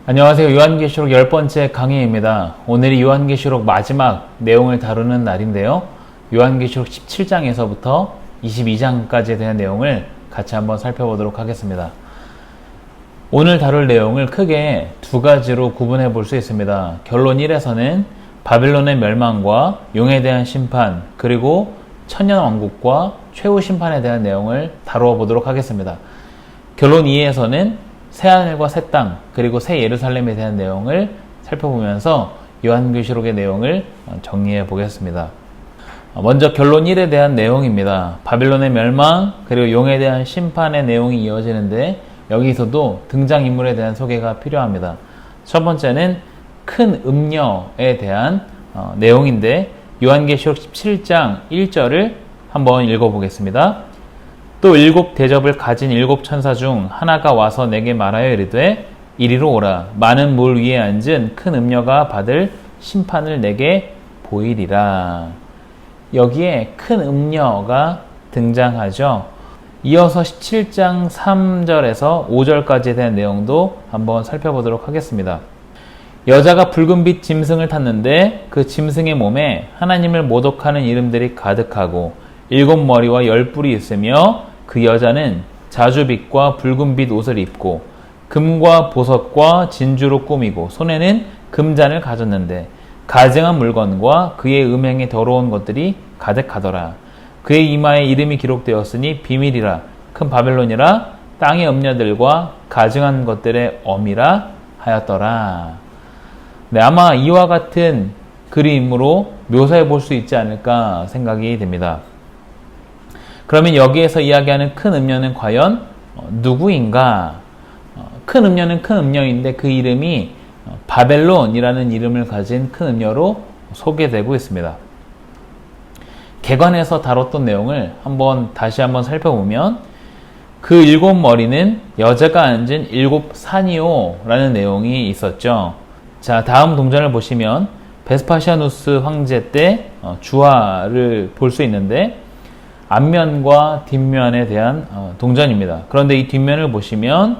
안녕하세요. 요한계시록 10번째 강의입니다. 오늘이 요한계시록 마지막 내용을 다루는 날인데요. 요한계시록 17장에서부터 22장까지에 대한 내용을 같이 한번 살펴보도록 하겠습니다. 오늘 다룰 내용을 크게 두 가지로 구분해 볼 수 있습니다. 결론 1에서는 바벨론의 멸망과 용에 대한 심판, 그리고 천년왕국과 최후 심판에 대한 내용을 다루어 보도록 하겠습니다. 결론 2에서는 새하늘과 새 땅, 그리고 새 예루살렘에 대한 내용을 살펴보면서 요한계시록의 내용을 정리해 보겠습니다. 먼저 결론 1에 대한 내용입니다. 바벨론의 멸망, 그리고 용에 대한 심판의 내용이 이어지는데 여기서도 등장인물에 대한 소개가 필요합니다. 첫 번째는 큰 음녀에 대한 내용인데 요한계시록 17장 1절을 한번 읽어보겠습니다. 또 일곱 대접을 가진 일곱 천사 중 하나가 와서 내게 말하여 이르되 이리로 오라. 많은 물 위에 앉은 큰 음녀가 받을 심판을 내게 보이리라. 여기에 큰 음녀가 등장하죠. 이어서 17장 3절에서 5절까지에 대한 내용도 한번 살펴보도록 하겠습니다. 여자가 붉은빛 짐승을 탔는데 그 짐승의 몸에 하나님을 모독하는 이름들이 가득하고 일곱 머리와 열 뿔이 있으며 그 여자는 자주빛과 붉은빛 옷을 입고 금과 보석과 진주로 꾸미고 손에는 금잔을 가졌는데 가증한 물건과 그의 음행에 더러운 것들이 가득하더라. 그의 이마에 이름이 기록되었으니 비밀이라 큰 바벨론이라 땅의 음녀들과 가증한 것들의 어미라 하였더라. 네, 아마 이와 같은 그림으로 묘사해 볼 수 있지 않을까 생각이 됩니다. 그러면 여기에서 이야기하는 큰 음녀는 과연 누구인가? 큰 음녀는 큰 음녀인데 그 이름이 바벨론이라는 이름을 가진 큰 음녀로 소개되고 있습니다. 개관에서 다뤘던 내용을 다시 한번 살펴보면 그 일곱 머리는 여자가 앉은 일곱 산이요 라는 내용이 있었죠. 자, 다음 동전을 보시면 베스파시아누스 황제 때 주화를 볼 수 있는데 앞면과 뒷면에 대한 동전입니다. 그런데 이 뒷면을 보시면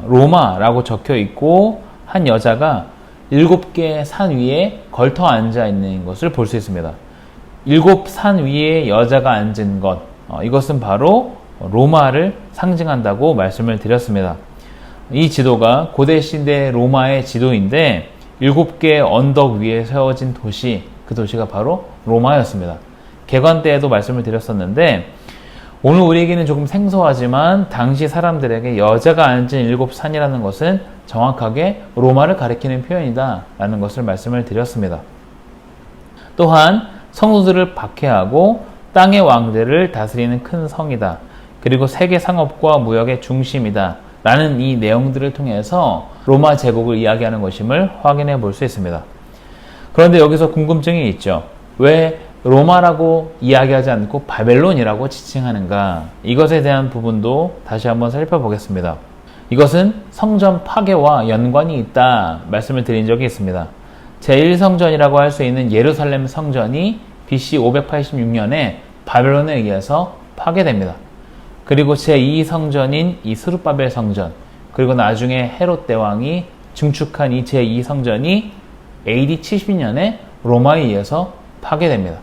로마라고 적혀 있고 한 여자가 7개의 산 위에 걸터 앉아 있는 것을 볼 수 있습니다. 7산 위에 여자가 앉은 것, 이것은 바로 로마를 상징한다고 말씀을 드렸습니다. 이 지도가 고대 시대 로마의 지도인데 7개의 언덕 위에 세워진 도시, 그 도시가 바로 로마였습니다. 개관 때에도 말씀을 드렸었는데 오늘 우리에게는 조금 생소하지만 당시 사람들에게 여자가 앉은 7산이라는 것은 정확하게 로마를 가리키는 표현이다 라는 것을 말씀을 드렸습니다. 또한 성소들을 박해하고 땅의 왕들을 다스리는 큰 성이다. 그리고 세계 상업과 무역의 중심이다 라는 이 내용들을 통해서 로마 제국을 이야기하는 것임을 확인해 볼 수 있습니다. 그런데 여기서 궁금증이 있죠. 왜 로마라고 이야기하지 않고 바벨론이라고 지칭하는가? 이것에 대한 부분도 다시 한번 살펴보겠습니다. 이것은 성전 파괴와 연관이 있다 말씀을 드린 적이 있습니다. 제1성전이라고 할 수 있는 예루살렘 성전이 BC 586년에 바벨론에 의해서 파괴됩니다. 그리고 제2성전인 이 스룹바벨 성전, 그리고 나중에 헤롯 대왕이 증축한 이 제2성전이 AD 70년에 로마에 의해서 파괴됩니다.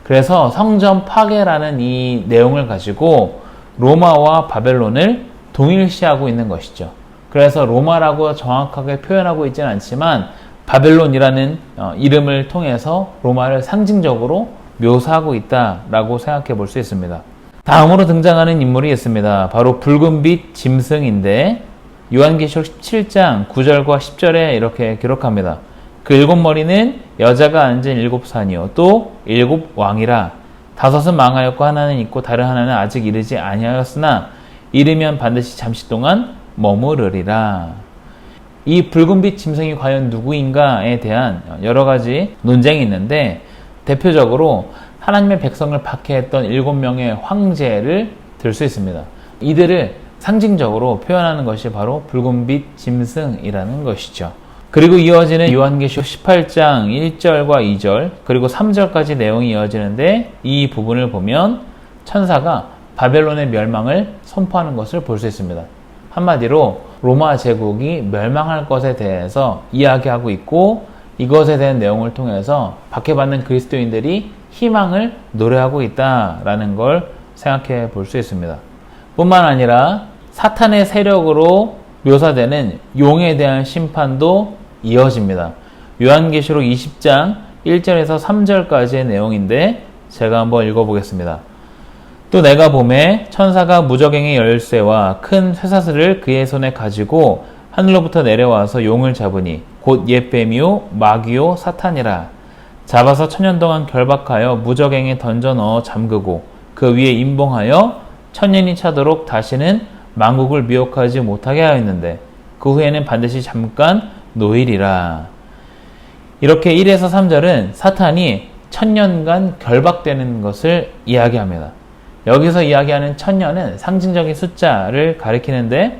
그래서 성전 파괴라는 이 내용을 가지고 로마와 바벨론을 동일시하고 있는 것이죠. 그래서 로마라고 정확하게 표현하고 있지는 않지만 바벨론이라는 이름을 통해서 로마를 상징적으로 묘사하고 있다라고 생각해 볼 수 있습니다. 다음으로 등장하는 인물이 있습니다. 바로 붉은빛 짐승인데 요한계시록 17장 9절과 10절에 이렇게 기록합니다. 그 일곱 머리는 여자가 앉은 일곱 산이요 또 일곱 왕이라. 다섯은 망하였고 하나는 있고 다른 하나는 아직 이르지 아니하였으나 이르면 반드시 잠시 동안 머무르리라. 이 붉은빛 짐승이 과연 누구인가에 대한 여러 가지 논쟁이 있는데 대표적으로 하나님의 백성을 박해했던 7명의 황제를 들 수 있습니다. 이들을 상징적으로 표현하는 것이 바로 붉은빛 짐승이라는 것이죠. 그리고 이어지는 요한계시록 18장 1절과 2절 그리고 3절까지 내용이 이어지는데 이 부분을 보면 천사가 바벨론의 멸망을 선포하는 것을 볼 수 있습니다. 한마디로 로마 제국이 멸망할 것에 대해서 이야기하고 있고, 이것에 대한 내용을 통해서 박해받는 그리스도인들이 희망을 노래하고 있다라는 걸 생각해 볼 수 있습니다. 뿐만 아니라 사탄의 세력으로 묘사되는 용에 대한 심판도 이어집니다. 요한계시록 20장 1절에서 3절까지의 내용인데 제가 한번 읽어보겠습니다. 또 내가 보매 천사가 무저갱의 열쇠와 큰 쇠사슬을 그의 손에 가지고 하늘로부터 내려와서 용을 잡으니 곧 옛뱀이요 마귀요 사탄이라. 잡아서 천년 동안 결박하여 무저갱에 던져 넣어 잠그고 그 위에 임봉하여 천년이 차도록 다시는 만국을 미혹하지 못하게 하였는데 그 후에는 반드시 잠깐 노일이라. 이렇게 1에서 3절은 사탄이 천년간 결박되는 것을 이야기합니다. 여기서 이야기하는 천년은 상징적인 숫자를 가리키는데,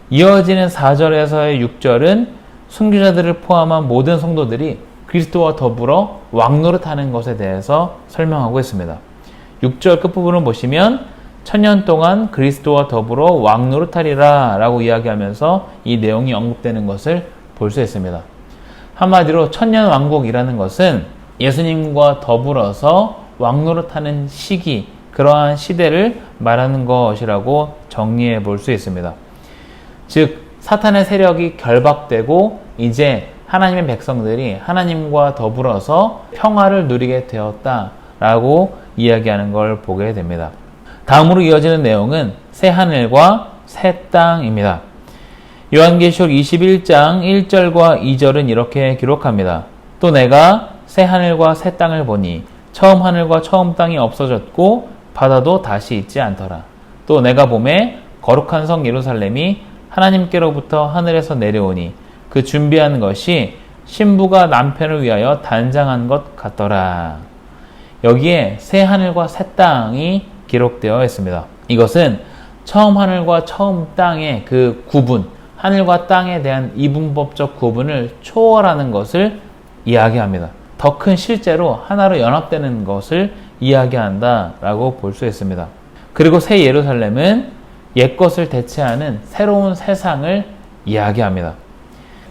이어지는 4절에서의 6절은 순교자들을 포함한 모든 성도들이 그리스도와 더불어 왕노릇하는 것에 대해서 설명하고 있습니다. 6절 끝부분을 보시면 천년 동안 그리스도와 더불어 왕노릇하리라 라고 이야기하면서 이 내용이 언급되는 것을 볼 수 있습니다. 한마디로 천년 왕국이라는 것은 예수님과 더불어서 왕노릇하는 시기, 그러한 시대를 말하는 것이라고 정리해 볼 수 있습니다. 즉 사탄의 세력이 결박되고 이제 하나님의 백성들이 하나님과 더불어서 평화를 누리게 되었다라고 이야기하는 걸 보게 됩니다. 다음으로 이어지는 내용은 새 하늘과 새 땅입니다. 요한계시록 21장 1절과 2절은 이렇게 기록합니다. 또 내가 새 하늘과 새 땅을 보니 처음 하늘과 처음 땅이 없어졌고 바다도 다시 있지 않더라. 또 내가 보매 거룩한 성 예루살렘이 하나님께로부터 하늘에서 내려오니 그 준비한 것이 신부가 남편을 위하여 단장한 것 같더라. 여기에 새 하늘과 새 땅이 기록되어 있습니다. 이것은 처음 하늘과 처음 땅의 그 구분, 하늘과 땅에 대한 이분법적 구분을 초월하는 것을 이야기합니다. 더 큰 실제로 하나로 연합되는 것을 이야기한다라고 볼 수 있습니다. 그리고 새 예루살렘은 옛것을 대체하는 새로운 세상을 이야기합니다.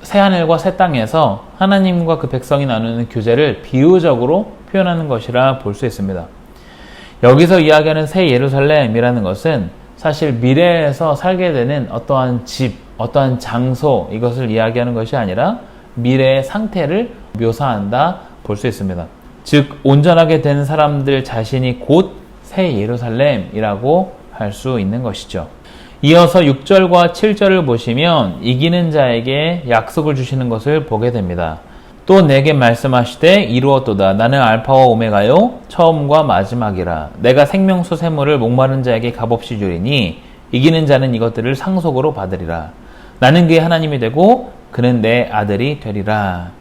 새 하늘과 새 땅에서 하나님과 그 백성이 나누는 교제를 비유적으로 표현하는 것이라 볼 수 있습니다. 여기서 이야기하는 새 예루살렘이라는 것은 사실 미래에서 살게 되는 어떠한 집, 어떠한 장소, 이것을 이야기하는 것이 아니라 미래의 상태를 묘사한다 볼 수 있습니다. 즉 온전하게 된 사람들 자신이 곧 새 예루살렘이라고 할 수 있는 것이죠. 이어서 6절과 7절을 보시면 이기는 자에게 약속을 주시는 것을 보게 됩니다. 또 내게 말씀하시되 이루었도다. 나는 알파와 오메가요 처음과 마지막이라. 내가 생명수 샘물을 목마른 자에게 값없이 주리니 이기는 자는 이것들을 상속으로 받으리라. 나는 그의 하나님이 되고 그는 내 아들이 되리라.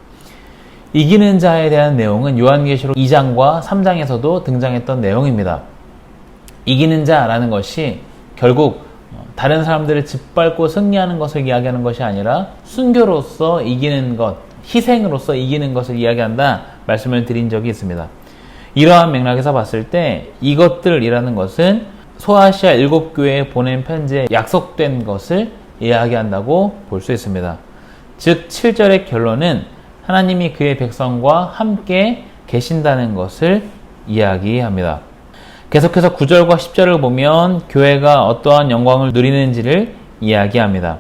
이기는 자에 대한 내용은 요한계시록 2장과 3장에서도 등장했던 내용입니다. 이기는 자라는 것이 결국 다른 사람들을 짓밟고 승리하는 것을 이야기하는 것이 아니라 순교로서 이기는 것, 희생으로서 이기는 것을 이야기한다 말씀을 드린 적이 있습니다. 이러한 맥락에서 봤을 때 이것들이라는 것은 소아시아 7교회에 보낸 편지에 약속된 것을 이야기한다고 볼 수 있습니다. 즉 7절의 결론은 하나님이 그의 백성과 함께 계신다는 것을 이야기합니다. 계속해서 9절과 10절을 보면 교회가 어떠한 영광을 누리는지를 이야기합니다.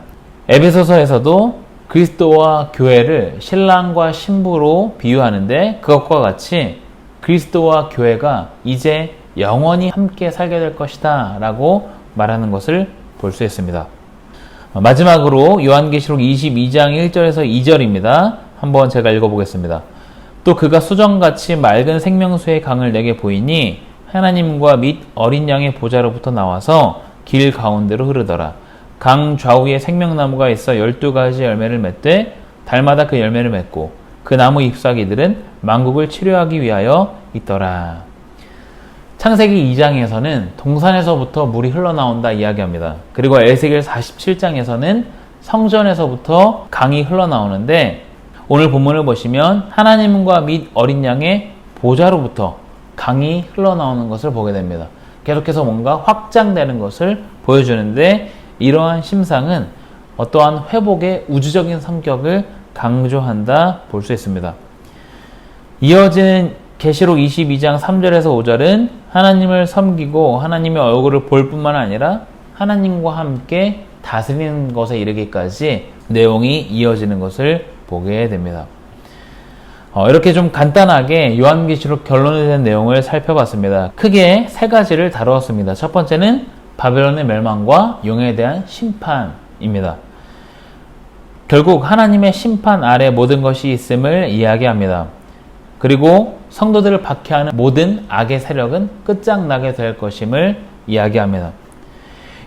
에베소서에서도 그리스도와 교회를 신랑과 신부로 비유하는데 그것과 같이 그리스도와 교회가 이제 영원히 함께 살게 될 것이다 라고 말하는 것을 볼 수 있습니다. 마지막으로 요한계시록 22장 1절에서 2절입니다. 한번 제가 읽어보겠습니다. 또 그가 수정같이 맑은 생명수의 강을 내게 보이니 하나님과 및 어린 양의 보좌로부터 나와서 길 가운데로 흐르더라. 강 좌우에 생명나무가 있어 12가지 열매를 맺되 달마다 그 열매를 맺고 그 나무 잎사귀들은 만국을 치료하기 위하여 있더라. 창세기 2장에서는 동산에서부터 물이 흘러나온다 이야기합니다. 그리고 에스겔 47장에서는 성전에서부터 강이 흘러나오는데 오늘 본문을 보시면 하나님과 및 어린 양의 보좌로부터 강이 흘러나오는 것을 보게 됩니다. 계속해서 뭔가 확장되는 것을 보여주는데 이러한 심상은 어떠한 회복의 우주적인 성격을 강조한다 볼 수 있습니다. 이어지는 계시록 22장 3절에서 5절은 하나님을 섬기고 하나님의 얼굴을 볼 뿐만 아니라 하나님과 함께 다스리는 것에 이르기까지 내용이 이어지는 것을 보게 됩니다. 이렇게 좀 간단하게 요한계시록 결론에 대한 내용을 살펴봤습니다. 크게 세 가지를 다루었습니다. 첫 번째는 바벨론의 멸망과 용에 대한 심판입니다. 결국 하나님의 심판 아래 모든 것이 있음을 이야기합니다. 그리고 성도들을 박해하는 모든 악의 세력은 끝장나게 될 것임을 이야기합니다.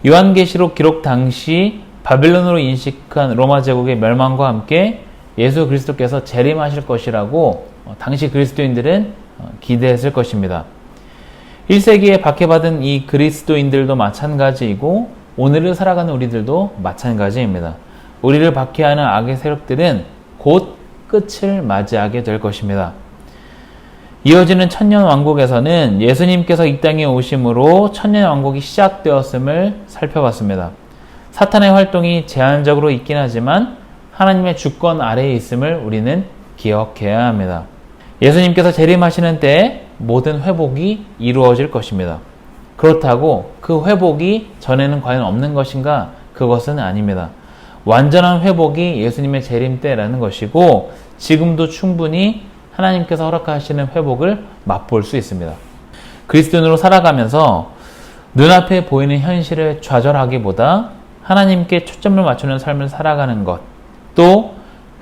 요한계시록 기록 당시 바벨론으로 인식한 로마 제국의 멸망과 함께 예수 그리스도께서 재림하실 것이라고 당시 그리스도인들은 기대했을 것입니다. 1세기에 박해받은 이 그리스도인들도 마찬가지이고 오늘을 살아가는 우리들도 마찬가지입니다. 우리를 박해하는 악의 세력들은 곧 끝을 맞이하게 될 것입니다. 이어지는 천년왕국에서는 예수님께서 이 땅에 오심으로 천년왕국이 시작되었음을 살펴봤습니다. 사탄의 활동이 제한적으로 있긴 하지만 하나님의 주권 아래에 있음을 우리는 기억해야 합니다. 예수님께서 재림하시는 때에 모든 회복이 이루어질 것입니다. 그렇다고 그 회복이 전에는 과연 없는 것인가? 그것은 아닙니다. 완전한 회복이 예수님의 재림 때라는 것이고 지금도 충분히 하나님께서 허락하시는 회복을 맛볼 수 있습니다. 그리스도인으로 살아가면서 눈앞에 보이는 현실을 좌절하기보다 하나님께 초점을 맞추는 삶을 살아가는 것, 또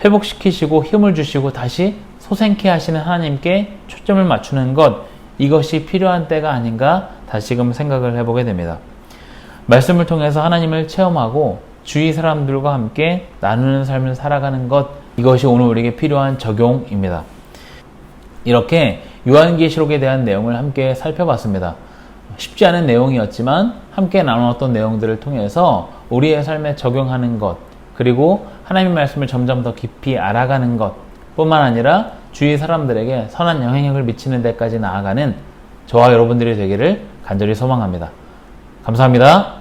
회복시키시고 힘을 주시고 다시 소생케 하시는 하나님께 초점을 맞추는 것, 이것이 필요한 때가 아닌가 다시금 생각을 해보게 됩니다. 말씀을 통해서 하나님을 체험하고 주위 사람들과 함께 나누는 삶을 살아가는 것, 이것이 오늘 우리에게 필요한 적용입니다. 이렇게 요한계시록에 대한 내용을 함께 살펴봤습니다. 쉽지 않은 내용이었지만 함께 나누었던 내용들을 통해서 우리의 삶에 적용하는 것, 그리고 하나님의 말씀을 점점 더 깊이 알아가는 것 뿐만 아니라 주위 사람들에게 선한 영향력을 미치는 데까지 나아가는 저와 여러분들이 되기를 간절히 소망합니다. 감사합니다.